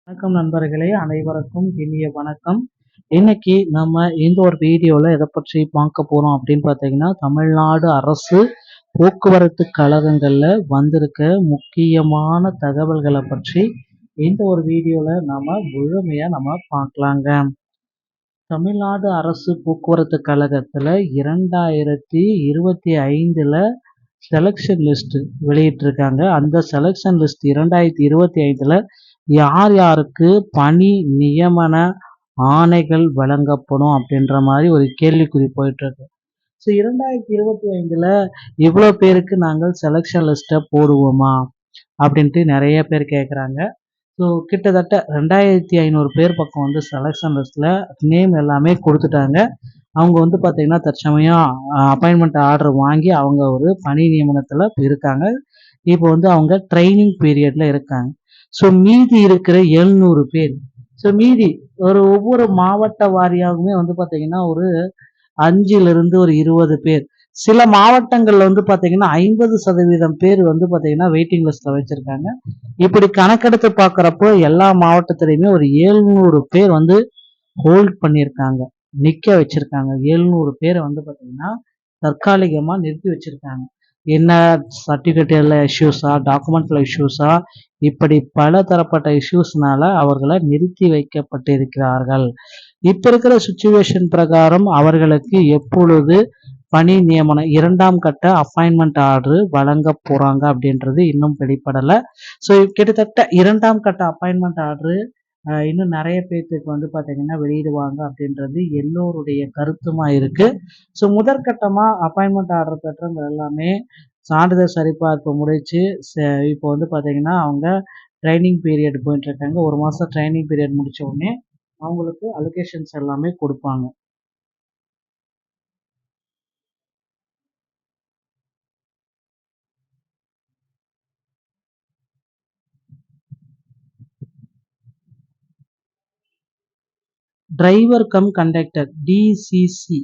வணக்கம் நண்பர்களே, அனைவருக்கும் இனிய வணக்கம். இன்னைக்கு நம்ம இந்த ஒரு வீடியோல எதை பற்றி பார்க்க போறோம் அப்படின்னு பார்த்தீங்கன்னா, தமிழ்நாடு அரசு போக்குவரத்து கழகங்கள்ல வந்திருக்க முக்கியமான தகவல்களை பற்றி இந்த ஒரு வீடியோல முழுமையா பார்க்கலாங்க. தமிழ்நாடு அரசு போக்குவரத்து கழகத்துல 2025ல செலக்ஷன் லிஸ்ட் வெளியிட்டிருக்காங்க. அந்த செலக்ஷன் லிஸ்ட் 2025ல யார் யாருக்கு பணி நியமன ஆணைகள் வழங்கப்படும் அப்படின்ற மாதிரி ஒரு கேள்விக்குறி போயிட்டு இருக்கு. ஸோ 2025ல இவ்வளோ பேருக்கு நாங்கள் செலக்ஷன் லிஸ்ட்டை போடுவோமா அப்படின்ட்டு நிறைய பேர் கேட்குறாங்க. ஸோ கிட்டத்தட்ட 2500 பேர் பக்கம் வந்து செலக்ஷன் லிஸ்ட்டில் நேம் எல்லாமே கொடுத்துட்டாங்க. அவங்க பார்த்தீங்கன்னா தற்சமயம் அப்பாயின்மெண்ட் ஆர்டர் வாங்கி அவங்க ஒரு பணி நியமனத்தில் இருக்காங்க. இப்போ அவங்க ட்ரைனிங் பீரியடில் இருக்காங்க. ஸோ மீதி இருக்கிற 700 பேர், ஸோ மீதி ஒவ்வொரு மாவட்ட வாரியாகவுமே பார்த்தீங்கன்னா ஒரு 5லிருந்து ஒரு 20 பேர், சில மாவட்டங்கள்ல பார்த்தீங்கன்னா 50% பேர் பார்த்தீங்கன்னா வெயிட்டிங் லிஸ்ட்ல வச்சிருக்காங்க. இப்படி கணக்கெடுத்து பார்க்குறப்போ எல்லா மாவட்டத்திலையுமே ஒரு 700 பேர் ஹோல்ட் பண்ணியிருக்காங்க, நிற்க வச்சிருக்காங்க. 700 பேரை பார்த்தீங்கன்னா தற்காலிகமாக நிறுத்தி வச்சிருக்காங்க. என்ன சர்டிஃபிகேட்ல இஷ்யூஸா, டாக்குமெண்ட்ல இஷ்யூஸா, இப்படி பல தரப்பட்ட இஷ்யூஸ்னால அவர்களை நிறுத்தி வைக்கப்பட்டிருக்கிறார்கள். இப்ப இருக்கிற சுச்சுவேஷன் பிரகாரம் அவர்களுக்கு எப்பொழுது பணி நியமனம் 2ஆம் கட்ட அப்பாயின்மெண்ட் ஆர்டர் வழங்க போறாங்க அப்படின்றது இன்னும் வெளிப்படலை. ஸோ கிட்டத்தட்ட 2ஆம் கட்ட அப்பாயின்மெண்ட் ஆர்டர் இன்னும் நிறைய பேர்த்துக்கு பார்த்தீங்கன்னா வெளியிடுவாங்க அப்படின்றது எல்லோருடைய கருத்துமா இருக்கு. ஸோ முதற்கட்டமா அப்பாயின்மெண்ட் ஆர்டர் பெற்றவங்க எல்லாமே சான்றிதழ் சரிபார்ப்பு முடிச்சு இப்போ பார்த்தீங்கன்னா அவங்க ட்ரைனிங் பீரியட் போயிட்டு இருக்காங்க. 1 மாசம் ட்ரைனிங் பீரியட் முடிச்ச உடனே அவங்களுக்கு அலோகேஷன்ஸ் எல்லாமே கொடுப்பாங்க. Driver cum conductor DCC.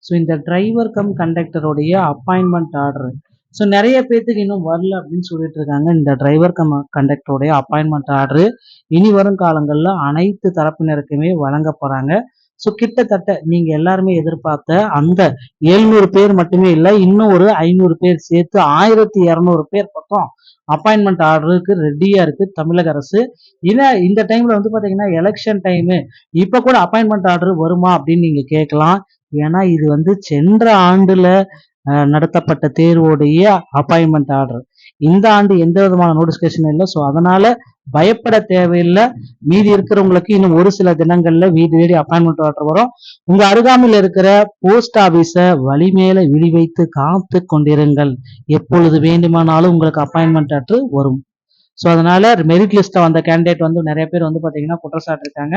So இந்த டிரைவர் கம் கண்டக்டருடைய அப்பாயின்மெண்ட் ஆர்டர் ஸோ நிறைய பேர்த்துக்கு இன்னும் வரல அப்படின்னு சொல்லிட்டு இருக்காங்க. இந்த டிரைவர் கம் கண்டக்டருடைய அப்பாயின்மெண்ட் ஆர்டர் இனி வரும் காலங்களில் அனைத்து தரப்பினருக்குமே வழங்க போறாங்க. ஸோ கிட்டத்தட்ட நீங்க எல்லாருமே எதிர்பார்த்த அந்த 700 பேர் மட்டுமே இல்லை, இன்னும் ஒரு 500 பேர் சேர்த்து 1200 பேர் பக்கம் அப்பாயின்மெண்ட் ஆர்டருக்கு ரெடியா இருக்கு தமிழக அரசு. இந்த டைம்ல பாத்தீங்கன்னா எலெக்ஷன் டைமு, இப்ப கூட அப்பாயின்மெண்ட் ஆர்டர் வருமா அப்படின்னு நீங்க கேட்கலாம். ஏன்னா இது சென்ற ஆண்டுல நடத்தப்பட்ட தேர்வுடைய அப்பாயின்மெண்ட் ஆர்டர். இந்த ஆண்டு எந்த விதமான நோட்டிபிகேஷன் இல்லை. ஸோ அதனால பயப்பட தேவையில்லை. மீதி இருக்கிறவங்களுக்கு இன்னும் ஒரு சில தினங்கள்ல வீடு தேடி அப்பாயின்மெண்ட் ஆர்டர் வரும். உங்க அருகாமையில் இருக்கிற போஸ்ட் ஆபீஸ வழி மேல விழி வைத்து காத்து கொண்டிருங்கள். எப்பொழுது வேண்டுமானாலும் உங்களுக்கு அப்பாயின்மெண்ட் ஆர்டர் வரும். ஸோ அதனால மெரிட் லிஸ்ட்ல வந்த கேண்டிடேட் நிறைய பேர் பார்த்தீங்கன்னா குற்றச்சாட்டு இருக்காங்க.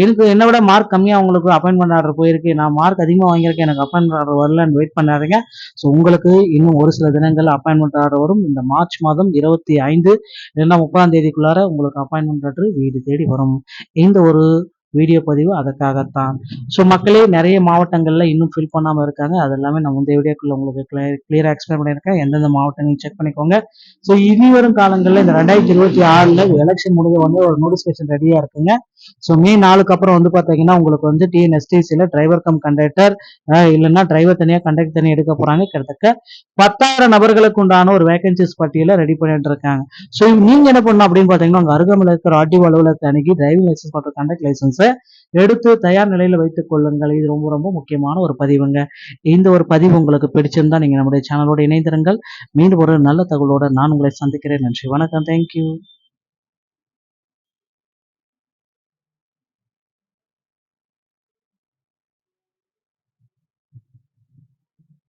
எனக்கு என்னை விட மார்க் கம்மியாக உங்களுக்கு அப்பாயின்மெண்ட் ஆர்டர் போயிருக்கு, நான் மார்க் அதிகமாக வாங்கியிருக்கேன், எனக்கு அப்பாயின்மெண்ட் ஆர்டர் வரலன்னு வெயிட் பண்ணாதீங்க. ஸோ உங்களுக்கு இன்னும் ஒரு சில தினங்கள் அப்பாயின்மெண்ட் ஆர்டர் வரும். இந்த மார்ச் மாதம் 25 இல்லைன்னா 30ஆம் தேதிக்குள்ளார உங்களுக்கு அப்பாயின்மெண்ட் ஆர்டர் வீடு தேடி வரும். இந்த ஒரு வீடியோ பதிவு அதற்காகத்தான். ஸோ மக்களே, நிறைய மாவட்டங்கள்ல இன்னும் ஃபில் பண்ணாம இருக்காங்க. அது எல்லாமே நான் முந்தைய வீடியோக்குள்ள உங்களுக்கு கிளியரா எக்ஸ்பிளைன் பண்ணியிருக்கேன். எந்தெந்த மாவட்டம் நீங்க செக் பண்ணிக்கோங்க. ஸோ இனி வரும் காலங்களில் இந்த 2026ல எலெக்ஷன் முடிஞ்ச ஒரு நோட்டிபிகேஷன் ரெடியா இருக்குங்க. ஸோ மே 4க்கு அப்புறம் பாத்தீங்கன்னா உங்களுக்கு டிஎன்எஸ்டிசியில டிரைவர் கம் கண்டக்டர் இல்லைன்னா டிரைவர் தனியா கண்டக்டர் தனியா எடுக்க போறாங்க. கிட்டத்தட்ட 10,000 நபர்களுக்கு உண்டான ஒரு வேகன்சிஸ் பட்டியலை ரெடி பண்ணிட்டு இருக்காங்க. ஸோ நீங்க என்ன பண்ணணும் அப்படின்னு பாத்தீங்கன்னா உங்க அருகாமையில் இருக்கிற ஆர்டிஓ அலுவலகத்தை அணுகி டிரைவிங் லைசன்ஸ் மற்றும் கண்டக்ட் லைசன்ஸ் எடுத்து தயார் நிலையில வைத்துக் கொள்ளுங்கள். இது ரொம்ப ரொம்ப முக்கியமான ஒரு பதிவுங்க. இந்த ஒரு பதிவு உங்களுக்கு பிடிச்சிருந்தா நீங்க நம்முடைய சேனலோட இணைந்திருங்கள். மீண்டும் ஒரு நல்ல தகவலோட நான் உங்களை சந்திக்கிறேன். நன்றி, வணக்கம், தேங்க்யூ.